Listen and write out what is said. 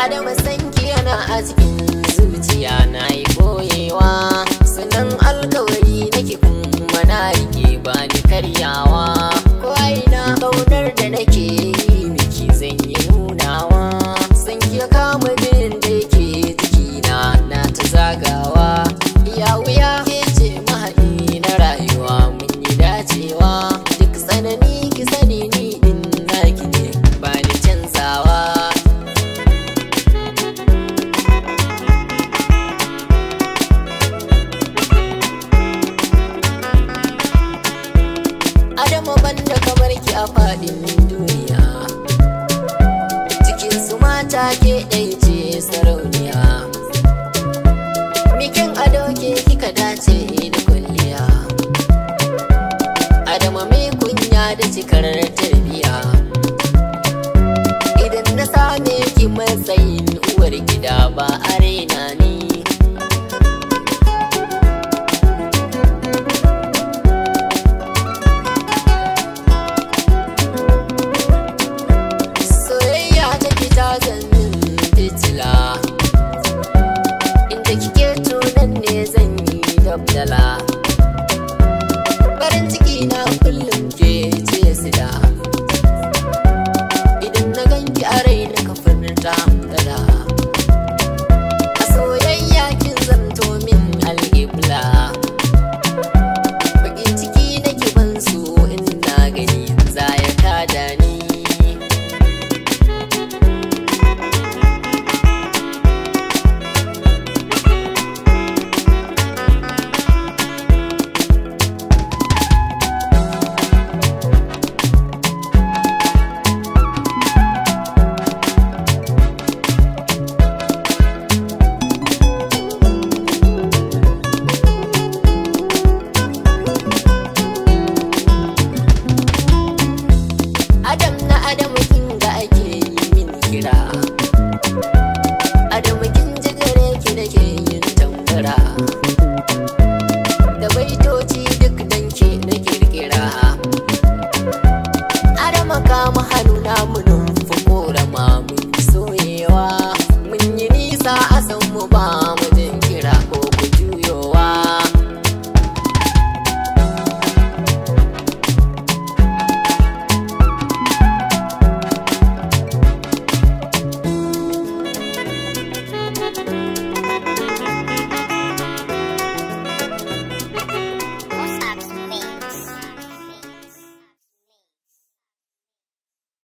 Adama sanki yana a cikin zuciya na yi boyewa, sannan alkawari nake kuma na rike ba ni karyawa. Ko aina kaunar da nake yi miki zan yi nunawa, sanki ya kama jinin da yake jikina na ta zagawa. Ya wuya ke ce mahaɗi na rayuwa mun yi dacewa, duk tsanani ki sani ni din naki ne ba ni canzawa. Adama banda kamar ki a faɗin duniya, cikin su mata ke ɗai ce sarauniya. Mikin ado ke kika dace da kulliya, Adama mai kunya da cikar tarbiya. Idan na same ki matsayin uwar gida ba a raina ni. Soyayya ta ki ta zannin fitila, inda kike tunan ne zan yi dabdala. Farin ciki na kullum ke ce sida, idan na ganki a raina ka furta hamdala. A soyayya kin zanto min alƙibla, baƙin ciki nake ban so in na gani za ya kada ni. Adam na Adamu kin ga ake yi min kira, Adamu kin ji gare ki nake yin tambara, da baito